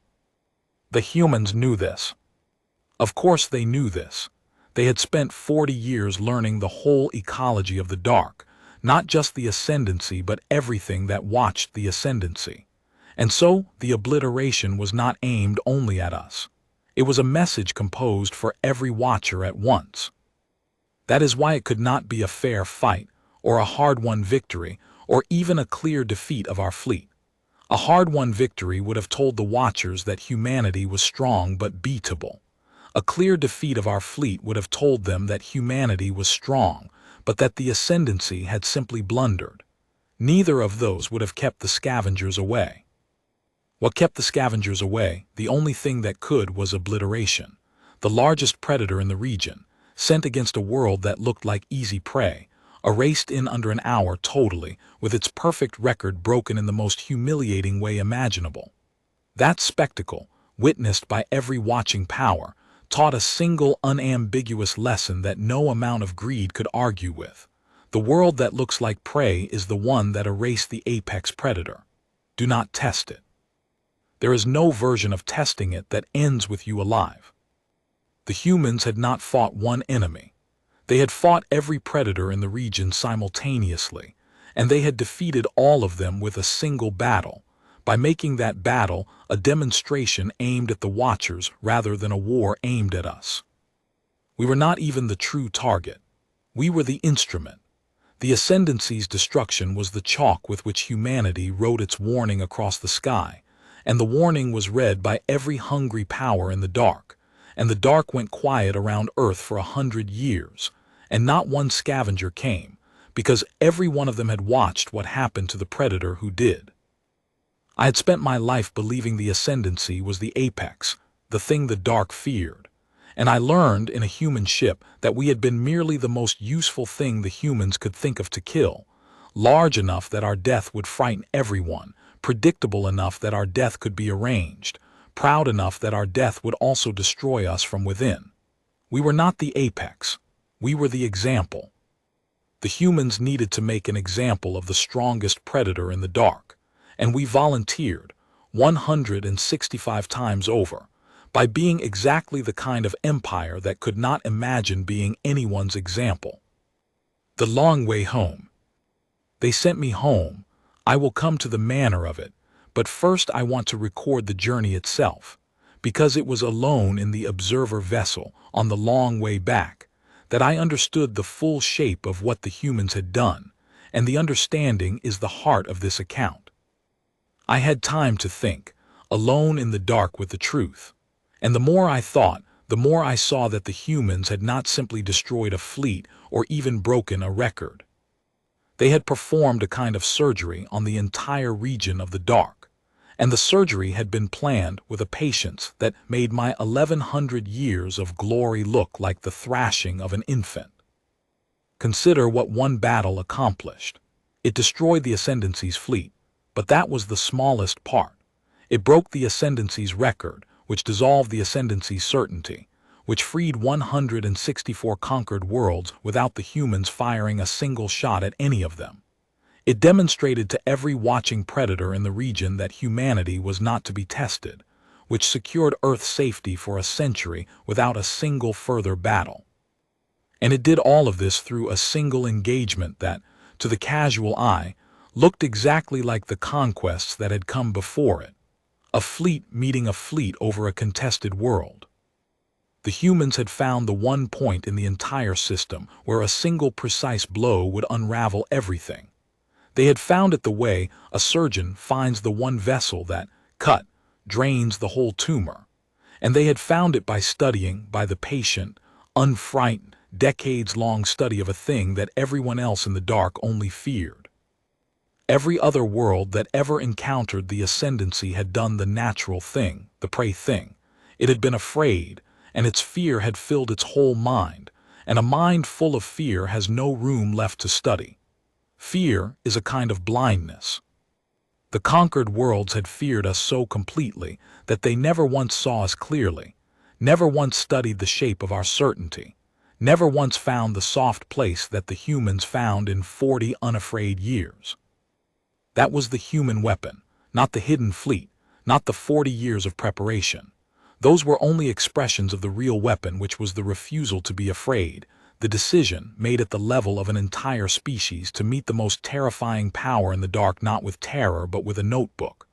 The humans knew this. Of course they knew this. They had spent 40 years learning the whole ecology of the dark, not just the Ascendancy but everything that watched the Ascendancy. And so the obliteration was not aimed only at us. It was a message composed for every watcher at once. That is why it could not be a fair fight, or a hard-won victory, or even a clear defeat of our fleet. A hard-won victory would have told the watchers that humanity was strong but beatable. A clear defeat of our fleet would have told them that humanity was strong, but that the Ascendancy had simply blundered. Neither of those would have kept the scavengers away. What kept the scavengers away, the only thing that could, was obliteration, the largest predator in the region, sent against a world that looked like easy prey, erased in under an hour totally, with its perfect record broken in the most humiliating way imaginable. That spectacle, witnessed by every watching power, taught a single unambiguous lesson that no amount of greed could argue with. The world that looks like prey is the one that erased the apex predator. Do not test it. There is no version of testing it that ends with you alive. The humans had not fought one enemy. They had fought every predator in the region simultaneously, and they had defeated all of them with a single battle, by making that battle a demonstration aimed at the watchers rather than a war aimed at us. We were not even the true target. We were the instrument. The Ascendancy's destruction was the chalk with which humanity wrote its warning across the sky, and the warning was read by every hungry power in the dark, and the dark went quiet around Earth for 100 years, and not one scavenger came, because every one of them had watched what happened to the predator who did. I had spent my life believing the Ascendancy was the apex, the thing the dark feared, and I learned in a human ship that we had been merely the most useful thing the humans could think of to kill, large enough that our death would frighten everyone, predictable enough that our death could be arranged, proud enough that our death would also destroy us from within. We were not the apex. We were the example. The humans needed to make an example of the strongest predator in the dark, and we volunteered 165 times over, by being exactly the kind of empire that could not imagine being anyone's example. The long way home. They sent me home. I will come to the manner of it, but first I want to record the journey itself, because it was alone in the observer vessel on the long way back that I understood the full shape of what the humans had done, and the understanding is the heart of this account. I had time to think, alone in the dark with the truth, and the more I thought, the more I saw that the humans had not simply destroyed a fleet or even broken a record. They had performed a kind of surgery on the entire region of the dark, and the surgery had been planned with a patience that made my 1100 years of glory look like the thrashing of an infant. Consider what one battle accomplished. It destroyed the Ascendancy's fleet, but that was the smallest part. It broke the Ascendancy's record, which dissolved the Ascendancy's certainty, which freed 164 conquered worlds without the humans firing a single shot at any of them. It demonstrated to every watching predator in the region that humanity was not to be tested, which secured Earth's safety for a century without a single further battle. And it did all of this through a single engagement that, to the casual eye, looked exactly like the conquests that had come before it. A fleet meeting a fleet over a contested world. The humans had found the one point in the entire system where a single precise blow would unravel everything. They had found it the way a surgeon finds the one vessel that, cut, drains the whole tumor. And they had found it by studying, by the patient, unfrightened, decades-long study of a thing that everyone else in the dark only feared. Every other world that ever encountered the Ascendancy had done the natural thing, the prey thing. It had been afraid, and its fear had filled its whole mind, and a mind full of fear has no room left to study. Fear is a kind of blindness. The conquered worlds had feared us so completely that they never once saw us clearly, never once studied the shape of our certainty, never once found the soft place that the humans found in 40 unafraid years. That was the human weapon, not the hidden fleet, not the 40 years of preparation. Those were only expressions of the real weapon, which was the refusal to be afraid, the decision made at the level of an entire species to meet the most terrifying power in the dark not with terror but with a notebook,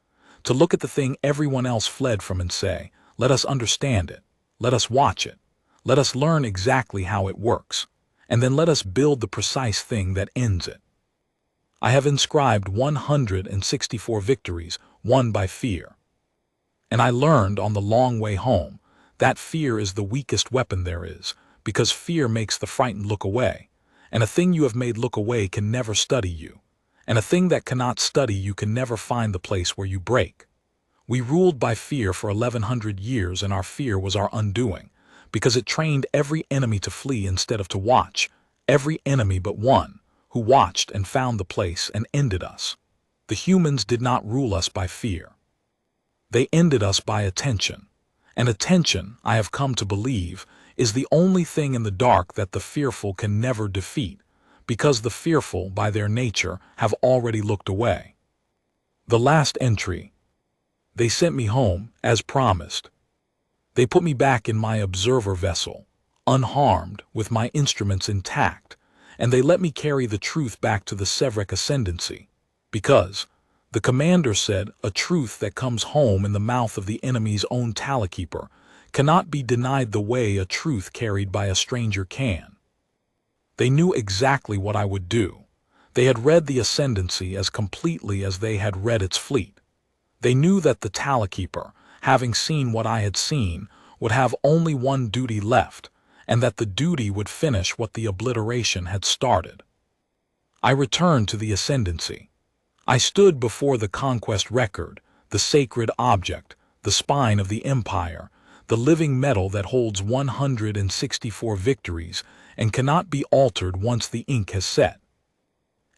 to look at the thing everyone else fled from and say, let us understand it, let us watch it, let us learn exactly how it works, and then let us build the precise thing that ends it. I have inscribed 164 victories won by fear. And I learned on the long way home that fear is the weakest weapon there is, because fear makes the frightened look away, and a thing you have made look away can never study you, and a thing that cannot study you can never find the place where you break. We ruled by fear for 1100 years, and our fear was our undoing, because it trained every enemy to flee instead of to watch, every enemy but one, who watched and found the place and ended us. The humans did not rule us by fear. They ended us by attention, and attention, I have come to believe, is the only thing in the dark that the fearful can never defeat, because the fearful, by their nature, have already looked away. The last entry. They sent me home, as promised. They put me back in my observer vessel, unharmed, with my instruments intact, and they let me carry the truth back to the Sevrekh Ascendancy, because, the commander said, a truth that comes home in the mouth of the enemy's own Tallykeeper cannot be denied the way a truth carried by a stranger can. They knew exactly what I would do. They had read the Ascendancy as completely as they had read its fleet. They knew that the Tallykeeper, having seen what I had seen, would have only one duty left, and that the duty would finish what the obliteration had started. I returned to the Ascendancy. I stood before the Conquest Record, the sacred object, the spine of the empire, the living metal that holds 164 victories and cannot be altered once the ink has set.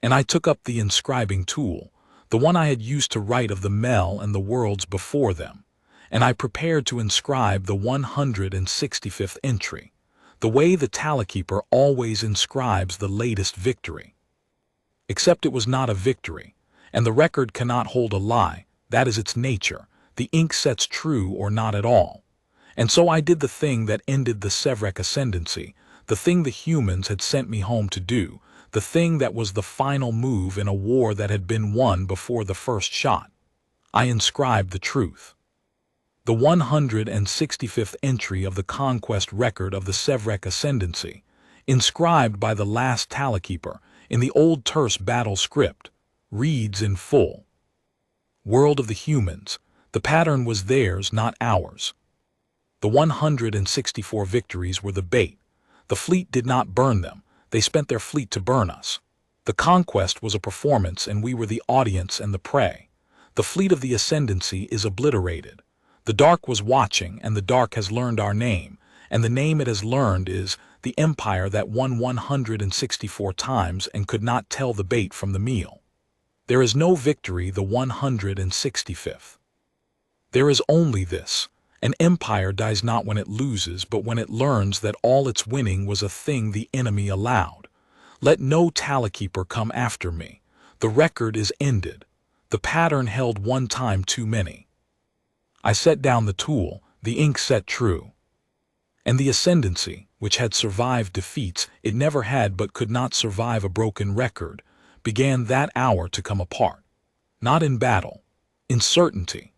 And I took up the inscribing tool, the one I had used to write of the Mel and the worlds before them, and I prepared to inscribe the 165th entry, the way the Tallykeeper always inscribes the latest victory. Except it was not a victory, and the record cannot hold a lie, that is its nature, the ink sets true or not at all. And so I did the thing that ended the Sevrekh Ascendancy, the thing the humans had sent me home to do, the thing that was the final move in a war that had been won before the first shot. I inscribed the truth. The 165th entry of the Conquest Record of the Sevrekh Ascendancy, inscribed by the last Tallykeeper in the old Terse battle script, reads in full. World of the humans, the pattern was theirs, not ours. The 164 victories were the bait. The fleet did not burn them, they spent their fleet to burn us. The conquest was a performance, and we were the audience and the prey. The fleet of the Ascendancy is obliterated. The dark was watching, and the dark has learned our name, and the name it has learned is the empire that won 164 times and could not tell the bait from the meal. There is no victory the 165th. There is only this. An empire dies not when it loses, but when it learns that all its winning was a thing the enemy allowed. Let no Tallykeeper come after me. The record is ended. The pattern held one time too many. I set down the tool, the ink set true. And the Ascendancy, which had survived defeats it never had but could not survive a broken record, began that hour to come apart. Not in battle, in certainty.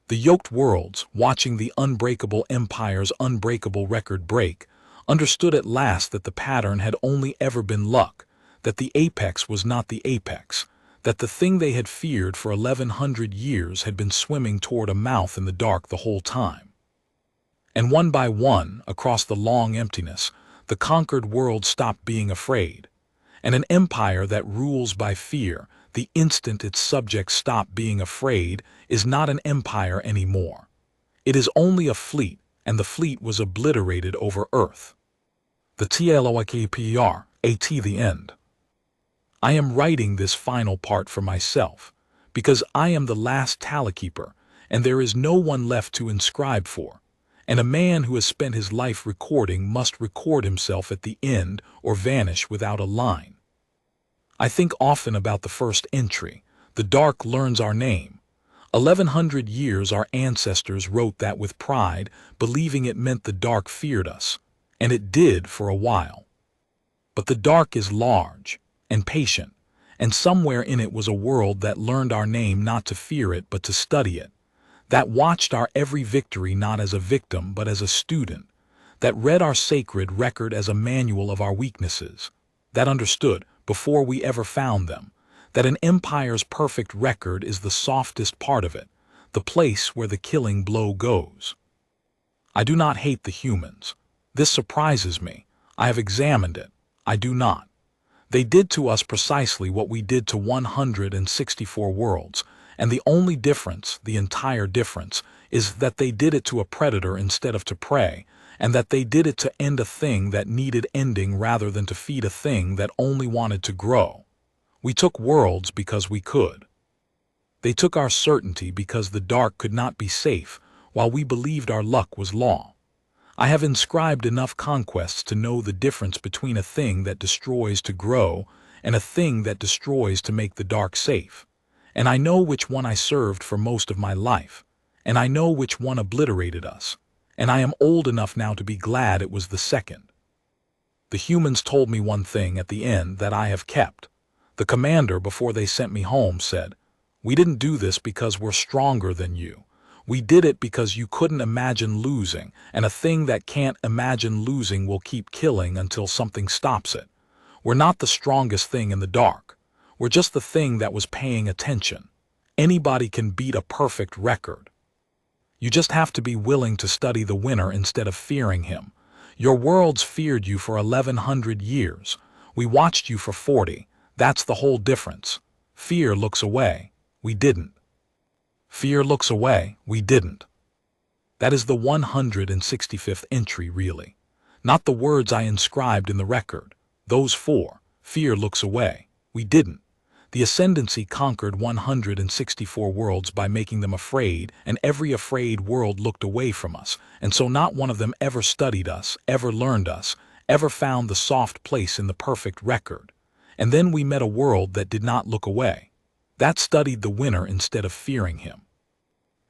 The yoked worlds, watching the unbreakable empire's unbreakable record break, understood at last that the pattern had only ever been luck, that the apex was not the apex, that the thing they had feared for 1100 years had been swimming toward a mouth in the dark the whole time. And one by one, across the long emptiness, the conquered world stopped being afraid. And an empire that rules by fear, the instant its subjects stop being afraid, is not an empire anymore. It is only a fleet, and the fleet was obliterated over Earth. The Tallykeeper, the end. I am writing this final part for myself, because I am the last Tallykeeper, and there is no one left to inscribe for. And a man who has spent his life recording must record himself at the end or vanish without a line. I think often about the first entry. The dark learns our name. 1100 years our ancestors wrote that with pride, believing it meant the dark feared us. And it did for a while. But the dark is large and patient, and somewhere in it was a world that learned our name not to fear it but to study it, that watched our every victory not as a victim but as a student, that read our sacred record as a manual of our weaknesses, that understood, before we ever found them, that an empire's perfect record is the softest part of it, the place where the killing blow goes. I do not hate the humans. This surprises me. I have examined it. I do not. They did to us precisely what we did to 164 worlds, and the only difference, the entire difference, is that they did it to a predator instead of to prey, and that they did it to end a thing that needed ending rather than to feed a thing that only wanted to grow. We took worlds because we could. They took our certainty because the dark could not be safe, while we believed our luck was law. I have inscribed enough conquests to know the difference between a thing that destroys to grow and a thing that destroys to make the dark safe. And I know which one I served for most of my life, and I know which one obliterated us, and I am old enough now to be glad it was the second. The humans told me one thing at the end that I have kept. The commander, before they sent me home, said, "We didn't do this because we're stronger than you. We did it because you couldn't imagine losing, and a thing that can't imagine losing will keep killing until something stops it. We're not the strongest thing in the dark. We're just the thing that was paying attention. Anybody can beat a perfect record. You just have to be willing to study the winner instead of fearing him. Your worlds feared you for 1100 years. We watched you for 40. That's the whole difference. Fear looks away. We didn't. Fear looks away. We didn't." That is the 165th entry, really. Not the words I inscribed in the record. Those four. Fear looks away. We didn't. The Ascendancy conquered 164 worlds by making them afraid, and every afraid world looked away from us, and so not one of them ever studied us, ever learned us, ever found the soft place in the perfect record. And then we met a world that did not look away. That studied the winner instead of fearing him.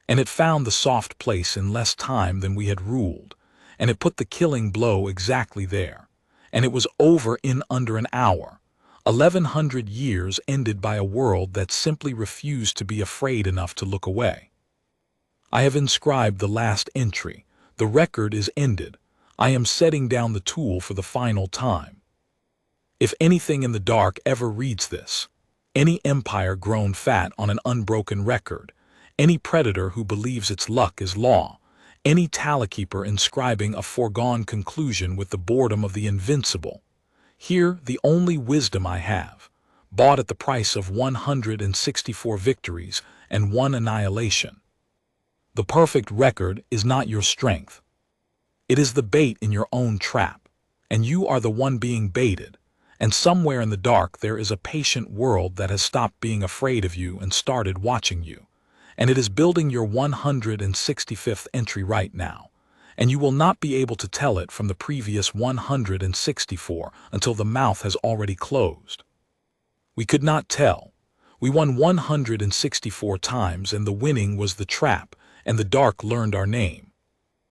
And it found the soft place in less time than we had ruled, and it put the killing blow exactly there. And it was over in under an hour. 1100 years ended by a world that simply refused to be afraid enough to look away. I have inscribed the last entry. The record is ended. I am setting down the tool for the final time. If anything in the dark ever reads this, any empire grown fat on an unbroken record, any predator who believes its luck is law, any Tallykeeper inscribing a foregone conclusion with the boredom of the invincible, here the only wisdom I have, bought at the price of 164 victories and 1 annihilation. The perfect record is not your strength. It is the bait in your own trap, and you are the one being baited, and somewhere in the dark there is a patient world that has stopped being afraid of you and started watching you, and it is building your 165th entry right now. And you will not be able to tell it from the previous 164 until the mouth has already closed. We could not tell. We won 164 times, and the winning was the trap, and the dark learned our name.